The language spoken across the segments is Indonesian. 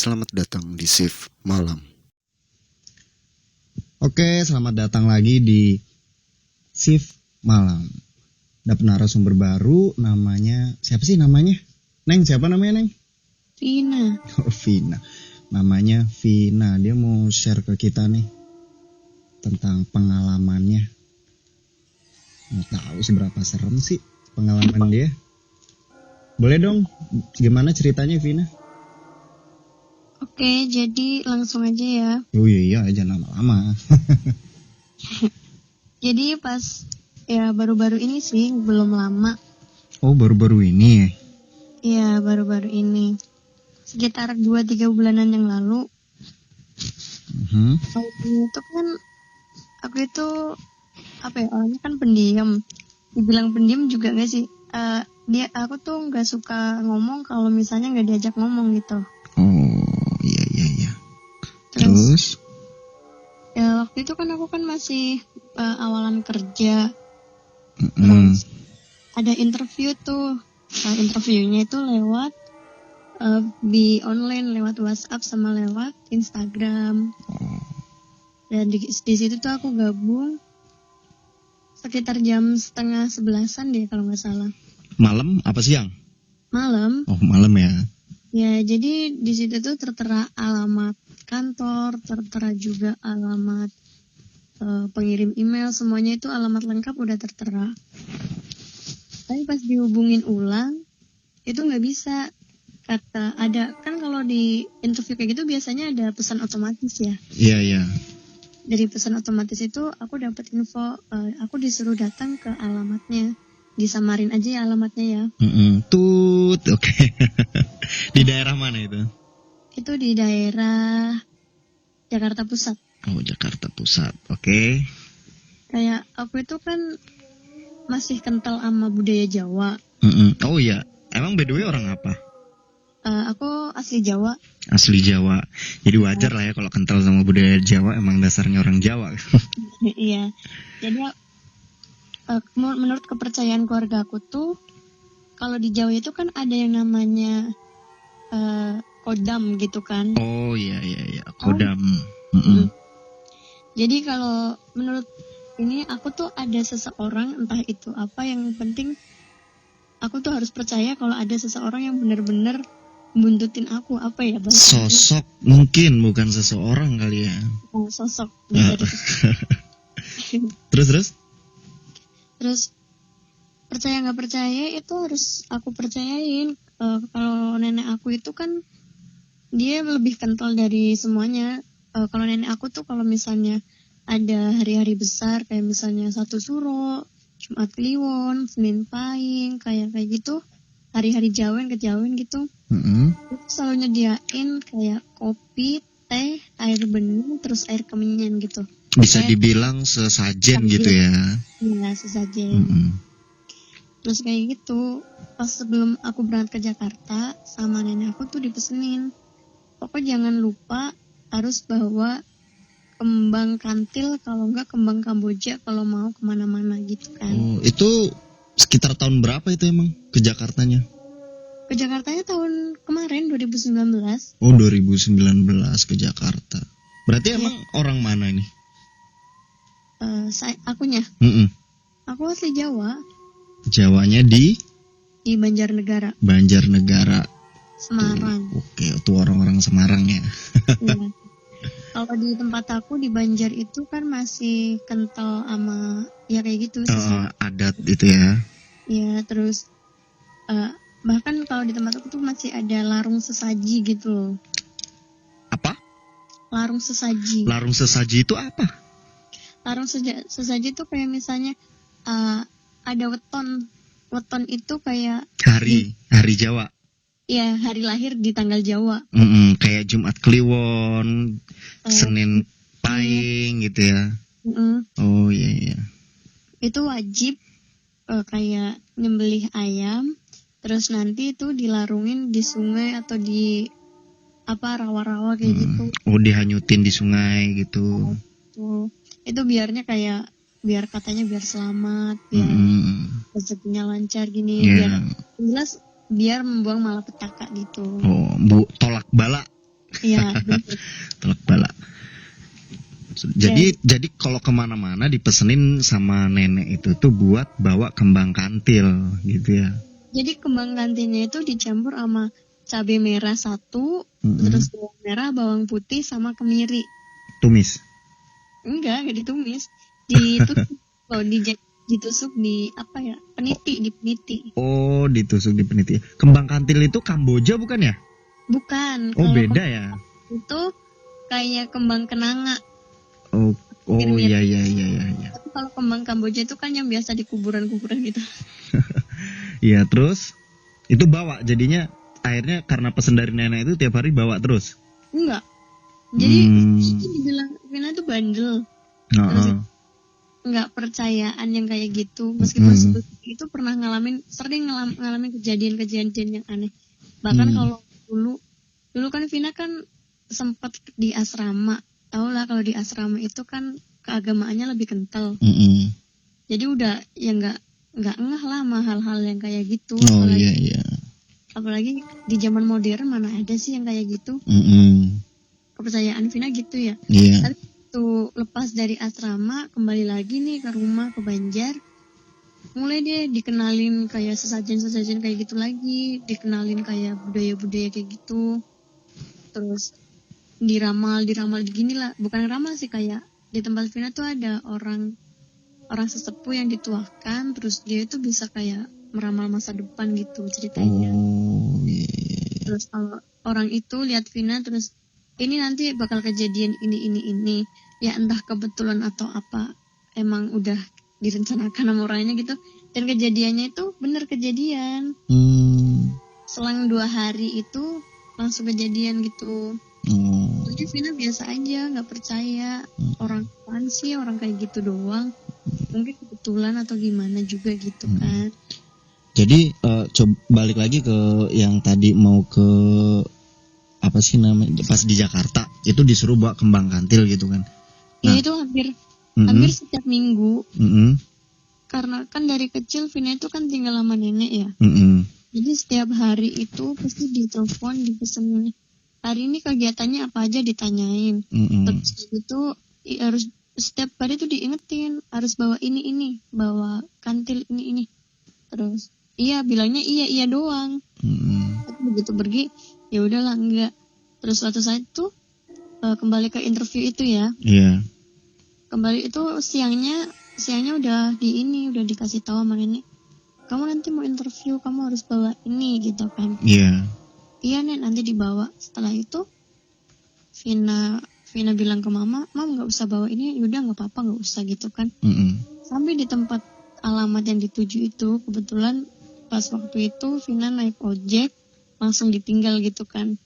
Selamat datang di Shift Malam. Oke, selamat datang lagi di Shift Malam. Dapat narasumber baru, namanya siapa sih namanya? Neng, siapa namanya Neng? Vina. Oh, Vina. Namanya Vina. Dia mau share ke kita nih tentang pengalamannya. Mau tahu seberapa serem sih pengalaman dia? Boleh dong, gimana ceritanya Vina? Oke, jadi langsung aja ya. Oh iya, jangan lama-lama. Jadi pas ya baru-baru ini sih, belum lama. Oh, baru-baru ini ya? Iya, baru-baru ini. Sekitar 2-3 bulanan yang lalu. Aku itu apa ya, orangnya kan pendiam. Dibilang pendiam juga gak sih? Aku tuh gak suka ngomong kalau misalnya gak diajak ngomong gitu. Oh, iya. Terus? Ya waktu itu kan aku kan masih awalan kerja. Terus ada interview tuh. Interviewnya itu lewat di online, lewat WhatsApp sama lewat Instagram. Dan di situ tuh aku gabung sekitar jam 10:30 deh kalau nggak salah. Malam apa siang? Malam. Oh, malam ya. Ya, jadi di situ tuh tertera alamat kantor, tertera juga alamat pengirim email, semuanya itu alamat lengkap udah tertera. Tapi pas dihubungin ulang, itu nggak bisa. Kata ada, kan kalau di interview kayak gitu biasanya ada pesan otomatis ya. Iya. Dari pesan otomatis itu aku dapat info, aku disuruh datang ke alamatnya. Disamarin aja ya alamatnya ya. Oke. Di daerah mana itu? Itu di daerah Jakarta Pusat. Oh, Jakarta Pusat. Oke. Kayak aku itu kan masih kental sama budaya Jawa. Oh iya. Emang by the way orang apa? Aku asli Jawa. Asli Jawa. Jadi wajar lah ya kalau kental sama budaya Jawa, emang dasarnya orang Jawa. Iya. Jadi menurut kepercayaan keluarga aku tuh, kalau di Jawa itu kan ada yang namanya kodam gitu kan. Oh iya. Kodam. Jadi kalau menurut ini aku tuh ada seseorang, entah itu apa, yang penting aku tuh harus percaya kalau ada seseorang yang benar-benar buntutin aku, apa ya bang? Sosok mungkin, bukan seseorang kali ya. Sosok. Terus percaya nggak percaya itu harus aku percayain. Kalau nenek aku itu kan dia lebih kental dari semuanya. Kalau nenek aku tuh kalau misalnya ada hari-hari besar kayak misalnya 1 Suro, Jumat Kliwon, Senin Pahing, kayak gitu, hari-hari Jawen kejawen gitu, itu selalu nyediain kayak kopi, teh, air bening, terus air kemenyan gitu. Bisa dibilang sesajen gitu ya. Iya, sesajen. Terus kayak gitu, pas sebelum aku berangkat ke Jakarta, sama nenek aku tuh dipesenin, pokoknya jangan lupa harus bawa kembang kantil, kalau enggak kembang Kamboja kalau mau kemana-mana gitu kan. Oh, itu sekitar tahun berapa itu emang ke Jakartanya? Ke Jakartanya tahun kemarin 2019. Oh, 2019 ke Jakarta. Berarti emang orang mana ini? Akunya. Aku asli Jawa. Jawanya di Banjarnegara. Semarang. Oke, itu orang-orang Semarang ya. Iya. Kalau di tempat aku di Banjar itu kan masih kental sama ya kayak gitu sih. Adat itu ya. Iya, terus bahkan kalau di tempat aku tuh masih ada larung sesaji gitu loh. Apa? Larung sesaji. Larung sesaji itu apa? Larung sesaji itu kayak misalnya ada weton. Weton itu kayak hari Jawa. Iya, hari lahir di tanggal Jawa. Kayak Jumat Kliwon, Senin Pahing gitu ya. Oh iya. Itu wajib kayak nyembelih ayam, terus nanti itu dilarungin di sungai atau di rawa-rawa kayak gitu. Oh, dihanyutin di sungai gitu. Itu biar katanya biar selamat, biar rezekinya lancar gini, biar jelas biar membuang malapetaka gitu. Oh, tolak bala. Iya, bener. Tolak bala. Jadi kalau kemana-mana dipesenin sama nenek itu tuh buat bawa kembang kantil gitu ya. Jadi kembang kantilnya itu dicampur sama cabai merah 1, terus bawang merah, bawang putih sama kemiri. Tumis. Enggak ditumis. Ditusuk. Ditusuk di apa ya? Peniti. Oh, ditusuk di peniti. Kembang kantil itu Kamboja bukan ya? Bukan. Oh, Kalau beda ya. itu kayak kembang kenanga. Oh Mirip-mirip. iya. Tapi kalau kembang Kamboja itu kan yang biasa di kuburan-kuburan gitu. Iya, terus itu bawa jadinya akhirnya karena pesen dari nenek itu tiap hari bawa terus. Enggak. Jadi itu dibilang Vina tuh bandel. Terus nggak percayaan yang kayak gitu. Meskipun sebelum itu pernah sering ngalamin kejadian-kejadian yang aneh. Bahkan kalau dulu kan Vina kan sempat di asrama. Tau lah kalau di asrama itu kan keagamaannya lebih kental. Jadi udah ya nggak ngeh lah sama hal-hal yang kayak gitu. Apalagi di zaman modern mana ada sih yang kayak gitu. Kepercayaan Vina gitu ya. Tapi tuh lepas dari asrama kembali lagi nih ke rumah ke Banjar. Mulai dia dikenalin kayak sesajen kayak gitu lagi, dikenalin kayak budaya-budaya kayak gitu. Terus diramal gini lah, bukan ramal sih, kayak di tempat Vina tuh ada orang sesepuh yang dituakan, terus dia itu bisa kayak meramal masa depan gitu ceritanya. Terus kalau orang itu lihat Vina terus ini nanti bakal kejadian ini, ya entah kebetulan atau apa, emang udah direncanakan sama orangnya gitu, dan kejadiannya itu bener kejadian. Selang 2 hari itu langsung kejadian gitu. Jadi Vina biasa aja, nggak percaya orang apaan sih, orang kayak gitu doang, mungkin kebetulan atau gimana juga gitu kan. Jadi coba balik lagi ke yang tadi mau ke apa sih namanya, pas di Jakarta itu disuruh bawa kembang kantil gitu kan. Ya itu hampir setiap minggu. Karena kan dari kecil Vina itu kan tinggal sama nenek ya. Jadi setiap hari itu pasti ditelepon, dipesenin hari ini kegiatannya apa aja, ditanyain. Terus itu harus setiap hari itu diingetin harus bawa ini, bawa kantil ini. Terus bilangnya iya doang. Tapi begitu pergi ya udahlah enggak. Terus suatu saat itu kembali ke interview itu ya. Kembali itu siangnya udah dikasih tahu sama nenek, kamu nanti mau interview, kamu harus bawa ini gitu kan. Iya Nek, nanti dibawa. Setelah itu Vina bilang ke mama nggak usah bawa ini, yaudah nggak apa-apa, nggak usah gitu kan. Sampai di tempat alamat yang dituju itu, kebetulan pas waktu itu Vina naik ojek langsung ditinggal gitu kan,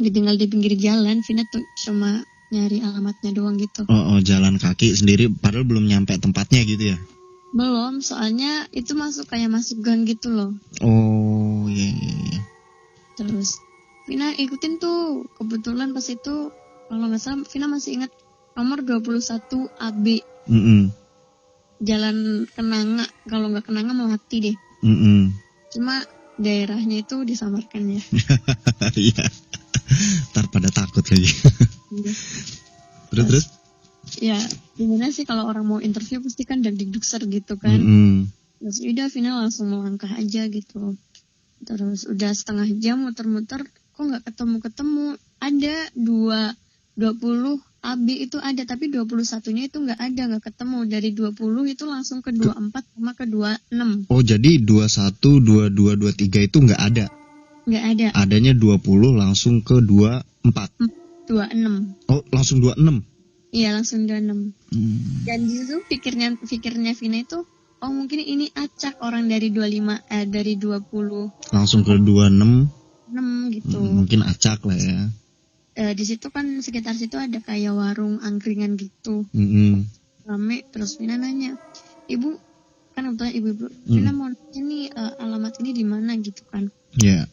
ditinggal di pinggir jalan. Vina tuh cuma nyari alamatnya doang gitu. Jalan kaki sendiri padahal belum nyampe tempatnya gitu ya. Belum, soalnya itu masuk gang gitu loh. Iya. Terus Vina ikutin tuh, kebetulan pas itu kalau nggak salah Vina masih ingat nomor 21 AB. Jalan Kenanga, kalau nggak Kenanga Melati deh. Cuma daerahnya itu disamarkan ya. Iya. Ntar pada takut lagi. Terus? Ya, gimana sih kalau orang mau interview pasti kan deg-degser gitu kan. Terus udah Vina langsung melangkah aja gitu. Terus udah setengah jam muter-muter, kok nggak ketemu. Ada 20 AB itu ada, tapi 21-nya itu nggak ada, nggak ketemu. Dari 20 itu langsung ke 24 sama ke 26. Oh, jadi 21, 22, 23 itu nggak ada? Nggak ada. Adanya 20 langsung ke 24. 26. Oh, langsung 26? Iya, langsung 26. Dan disitu pikirnya Vina itu, oh mungkin ini acak orang dari 25, dari 20. Langsung ke 26. 6 gitu. Mungkin acak lah ya. Di situ kan sekitar situ ada kayak warung angkringan gitu. Rame, terus Vina nanya, ibu, kan kebetulan ibu-ibu, Vina mau nanya nih alamat ini di mana gitu kan. Iya.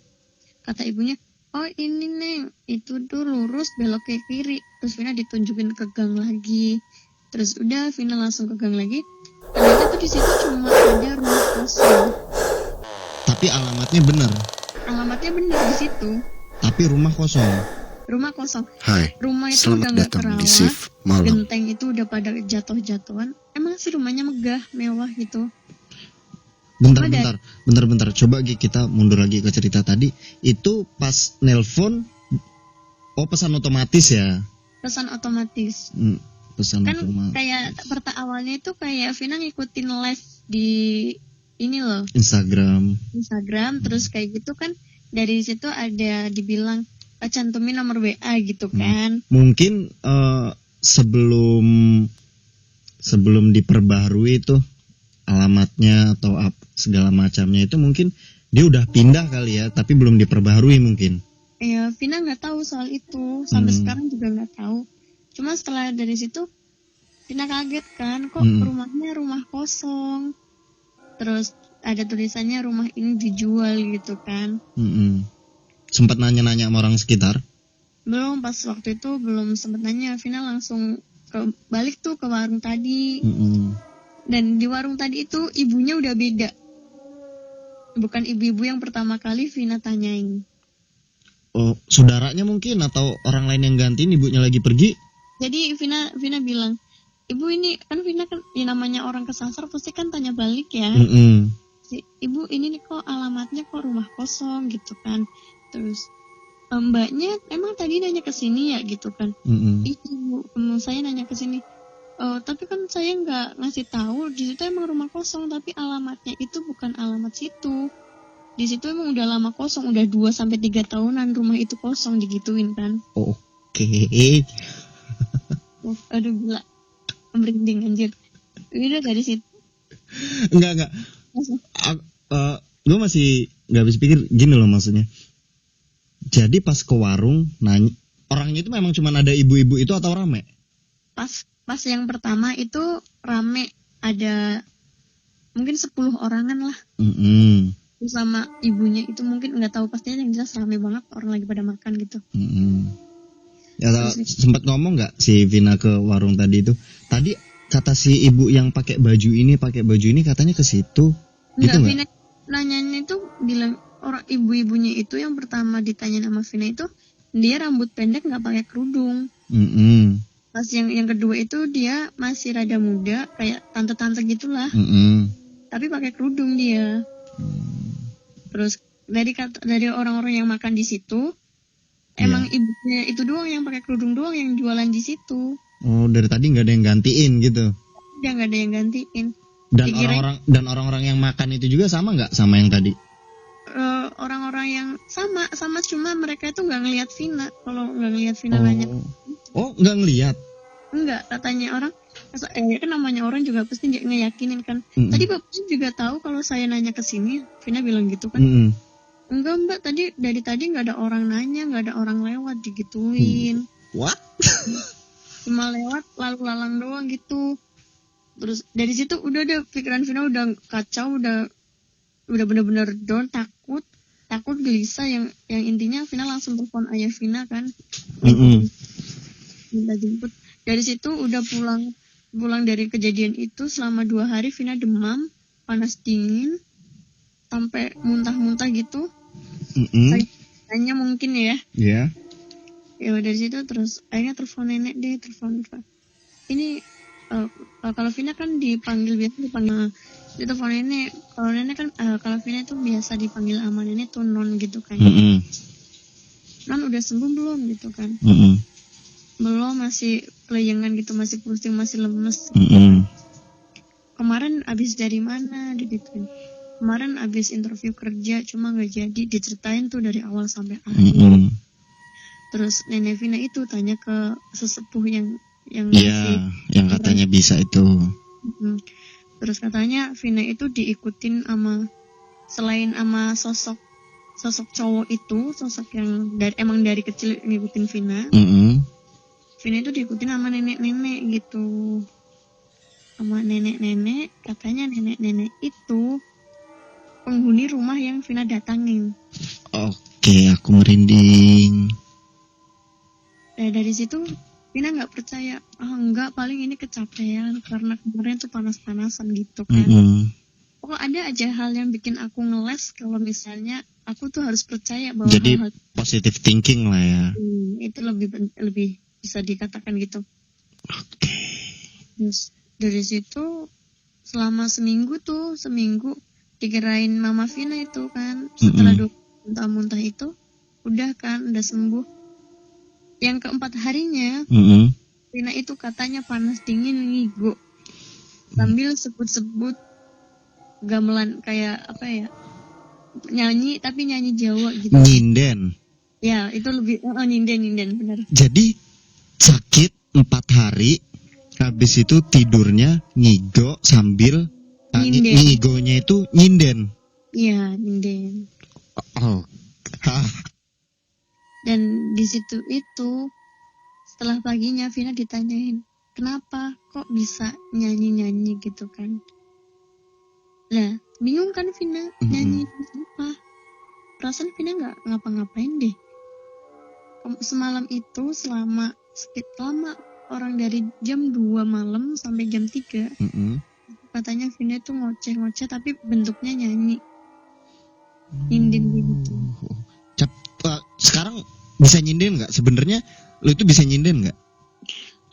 Kata ibunya, oh ini Neng, itu tuh lurus belok ke kiri. Terus Vina ditunjukin ke gang lagi. Terus udah Vina langsung ke gang lagi. Ternyata tuh di situ cuma ada rumah kosong. Tapi alamatnya benar. Alamatnya benar di situ. Tapi rumah kosong. rumah kosong. Hai, Rumah itu selamat udah nggak datang di terawat, Shift Malam. genteng itu udah pada jatuh-jatuhan. Emang sih rumahnya megah, mewah gitu. Bentar. Coba kita mundur lagi ke cerita tadi. Itu pas nelpon, pesan otomatis ya? Pesan otomatis. Pesan Kan otomatis. kayak awalnya itu kayak Vina ngikutin live di ini loh, Instagram. Terus kayak gitu kan dari situ ada dibilang cantumin nomor WA gitu kan. Mungkin sebelum diperbaharui tuh alamatnya atau segala macamnya itu mungkin dia udah pindah kali ya, tapi belum diperbaharui mungkin. Ya, Vina nggak tahu soal itu sampai sekarang juga nggak tahu. Cuma setelah dari situ Vina kaget kan, kok rumahnya rumah kosong. Terus ada tulisannya rumah ini dijual gitu kan. Sempat nanya-nanya sama orang sekitar? Belum, pas waktu itu belum sempat nanya. Vina langsung balik tuh ke warung tadi. Dan di warung tadi itu ibunya udah beda. Bukan ibu-ibu yang pertama kali Vina tanyain. Oh, saudaranya mungkin atau orang lain yang gantiin, ibunya lagi pergi? Jadi Vina bilang, ibu ini kan Vina kan ya namanya orang kesasar pasti kan tanya balik ya. Ibu ini nih kok alamatnya kok rumah kosong gitu kan. Terus mbaknya emang tadi nanya ke sini ya gitu kan. Ibu saya nanya ke sini. Tapi kan saya nggak ngasih tahu di situ emang rumah kosong, tapi alamatnya itu bukan alamat situ. Di situ emang udah lama kosong, udah 2-3 tahunan rumah itu kosong, digituin kan. Oke. Aduh gila, merinding anjir. Udah dari situ. Enggak. Gue masih nggak habis pikir gini loh maksudnya. Jadi pas ke warung nanya, orangnya itu memang cuma ada ibu-ibu itu atau rame? Pas yang pertama itu rame, ada mungkin 10 orangan lah. Sama ibunya itu mungkin nggak tahu pastinya, yang jelas rame banget, orang lagi pada makan gitu. Ya, sempat ngomong nggak si Vina ke warung tadi itu? Tadi kata si ibu yang pakai baju ini katanya ke situ. Enggak, Vina nanyanya itu bilang orang ibu-ibunya itu yang pertama ditanya sama Vina itu dia rambut pendek nggak pakai kerudung. Pas yang kedua itu dia masih rada muda, kayak tante-tante gitulah. Tapi pakai kerudung dia. Terus dari orang-orang yang makan di situ, emang ibunya itu doang yang pakai kerudung doang yang jualan di situ. Oh, dari tadi nggak ada yang gantiin gitu? Udah nggak ada yang gantiin. Dan orang-orang yang makan itu juga sama nggak sama yang tadi? Orang-orang yang sama cuma mereka itu nggak ngelihat Vina. Kalau nggak ngelihat Vina nanya. Nggak ngelihat? Enggak, katanya orang. Kan namanya orang juga pasti ngeyakinin kan. Tadi bapaknya juga tahu kalau saya nanya ke sini. Vina bilang gitu kan. Enggak mbak, dari tadi nggak ada orang nanya, nggak ada orang lewat, digituin. What? Cuma lewat lalu lalang doang gitu. Terus dari situ udah deh pikiran Vina udah kacau, udah benar-benar down, takut gelisah, yang intinya Vina langsung telepon ayah Vina kan. Minta jemput. Dari situ udah pulang dari kejadian itu selama 2 hari Vina demam, panas dingin, sampai muntah-muntah gitu. Hanya mungkin ya. Iya. Ya dari situ terus akhirnya telepon nenek deh, telepon. Ini kalau Vina kan dipanggil telepon nenek. Kalau nenek kan kalau Vina itu biasa dipanggil sama nenek tuh non gitu kan. Non udah sembuh belum gitu kan. Belum, masih kelayangan gitu, masih pusing, masih lemes. Kemarin abis dari mana gitu. Kemarin abis interview kerja, cuma nggak jadi, diceritain tuh dari awal sampai akhir. Terus nenek Vina itu tanya ke sesepuh yang yang katanya bisa itu. Terus katanya Vina itu diikutin selain sama sosok cowok itu, sosok yang dari kecil ngikutin Vina. Vina itu diikutin sama nenek-nenek gitu. Sama nenek-nenek, katanya nenek-nenek itu penghuni rumah yang Vina datangin. Oke, aku merinding. Nah, dari situ Vina nggak percaya. Enggak, paling ini kecapean karena kemarin tuh panas-panasan gitu kan. pokoknya ada aja hal yang bikin aku ngeles kalau misalnya aku tuh harus percaya bahwa Jadi hal-hal positive thinking lah ya. itu lebih bisa dikatakan gitu. Oke. Terus dari situ selama seminggu dikirain Mama Vina itu kan setelah muntah-muntah itu udah sembuh. Yang keempat harinya Vina itu katanya panas dingin ngigo sambil sebut-sebut gamelan kayak apa ya, nyanyi tapi nyanyi Jawa gitu. Nyinden. Ya itu lebih nyinden benar. Jadi sakit 4 hari, habis itu tidurnya ngigo sambil Nyinden. ngigonya itu nyinden. Iya nyinden. Oh. Dan di situ itu setelah paginya Vina ditanyain kenapa kok bisa nyanyi gitu kan. Lah bingung kan Vina nyanyi apa? Perasaan Vina nggak ngapa-ngapain deh. Semalam itu selama orang dari jam 2 malam sampai jam 3 katanya Vina itu ngoceh-ngoceh tapi bentuknya nyanyi. Nyinden gitu. Sekarang bisa nyinden nggak? Sebenarnya lo itu bisa nyinden nggak?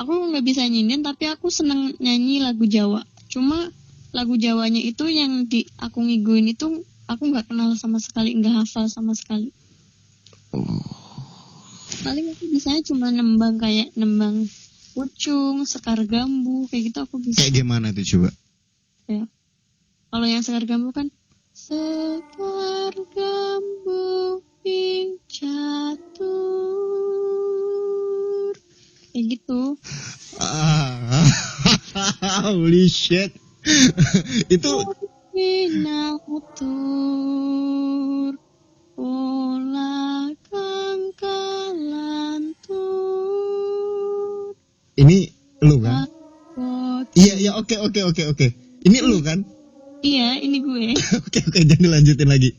Aku nggak bisa nyinden tapi aku seneng nyanyi lagu Jawa. Cuma lagu Jawanya itu yang aku ngiguin itu aku nggak kenal sama sekali, nggak hafal sama sekali. Paling aku bisanya cuma nembang pucung, sekar gambu kayak gitu aku bisa. Kayak gimana tuh coba? Ya. Kalau yang sekar gambu kan sekar gambu ping catur kayak gitu. Holy shit. Itu Minatur pola kang kalantur. ini lu kan? Takut. Iya oke. Ini lu kan? Iya ini gue. Oke jangan dilanjutin lagi.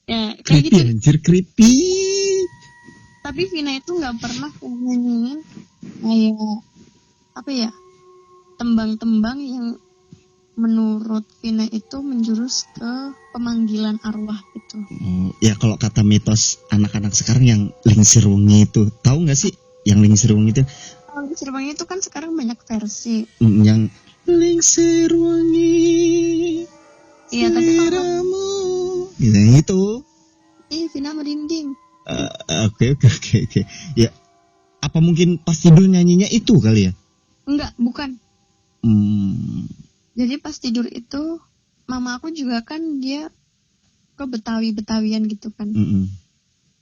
Ya kayak Creepy gitu. anjir, creepy. Tapi Vina itu nggak pernah nyanyiin kayak apa ya, tembang-tembang yang menurut Vina itu menjurus ke pemanggilan arwah gitu. Ya kalau kata mitos anak-anak sekarang yang lingsir wengi itu, tahu nggak sih yang lingsir wengi itu? Kalau lingsir wengi itu kan sekarang banyak versi. Yang lingsir wengi. Iya tapi kalau itu. Vina merinding. Oke. Ya, apa mungkin pas tidur nyanyinya itu kali ya? Enggak, bukan. Jadi pas tidur itu mama aku juga kan dia ke Betawian gitu kan.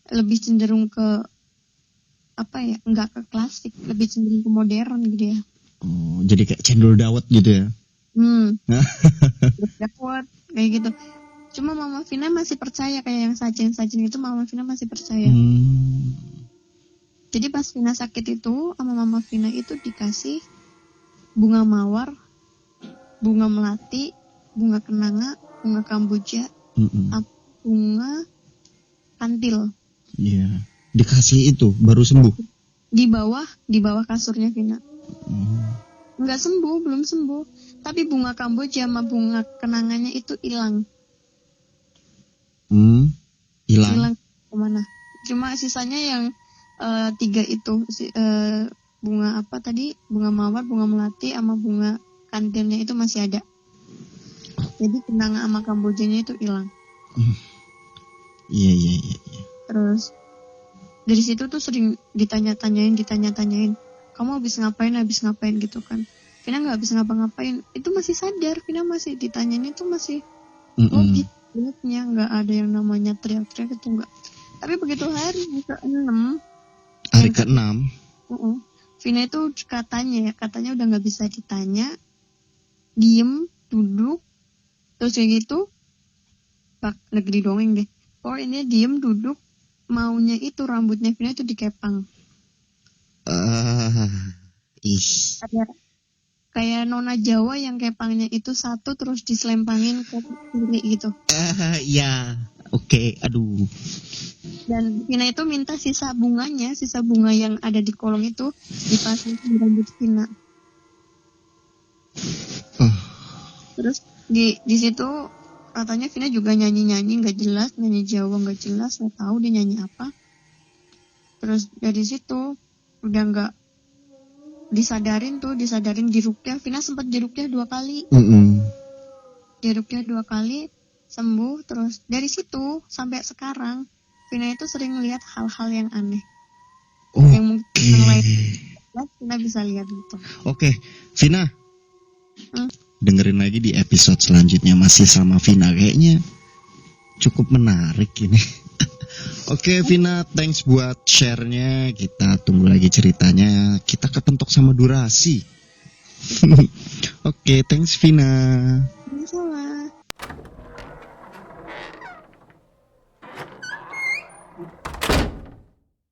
Lebih cenderung ke apa ya? Enggak ke klasik, lebih cenderung ke modern gitu ya. Oh, jadi kayak cendol dawet gitu ya? Dawet kayak gitu. Cuma Mama Vina masih percaya kayak yang sajen-sajen itu Mama Vina masih percaya. Jadi pas Vina sakit itu sama Mama Vina itu dikasih bunga mawar, bunga melati, bunga kenanga, bunga kamboja, bunga kantil. Iya. Dikasih itu baru sembuh. Di bawah kasurnya Vina. Enggak sembuh, belum sembuh. Tapi bunga kamboja sama bunga kenanganya itu hilang. Hilang kemana? Cuma sisanya yang 3 itu bunga apa tadi? Bunga mawar, bunga melati, sama bunga kantilnya itu masih ada. Jadi kenanga sama kambojanya itu hilang. Iya. Terus dari situ tuh sering ditanya-tanyain. Kamu habis ngapain gitu kan? Vina nggak habis ngapa-ngapain. Itu masih sadar. Vina masih ditanyain itu masih logis. Lihatnya nggak ada yang namanya teriak-teriak itu nggak. Tapi begitu hari ke-6 Vina itu katanya udah nggak bisa ditanya, diem, duduk, terus kayak gitu, negeri dongeng deh. Pokoknya diem, duduk, maunya itu rambutnya Vina itu dikepang. Kayak nona Jawa yang kepangnya itu satu terus diselempangin ke kiri gitu. Ya, oke. Aduh. Dan Vina itu minta sisa bunga yang ada di kolong itu dipasang di rambut Vina. Terus Di situ katanya Vina juga nyanyi nggak jelas, nyanyi Jawa nggak jelas, nggak tahu dia nyanyi apa. Terus dari situ udah nggak disadarin diruqyah. Vina sempat diruqyah 2 kali. Diruqyah 2 kali sembuh. Terus dari situ sampai sekarang Vina itu sering lihat hal-hal yang aneh. Yang mungkin yang lain Vina bisa lihat gitu. Oke, Vina. Dengerin lagi di episode selanjutnya masih sama Vina, kayaknya cukup menarik ini. Oke, Vina, thanks buat share-nya. Kita tunggu lagi ceritanya. Kita kepentok sama durasi. Oke, thanks Vina.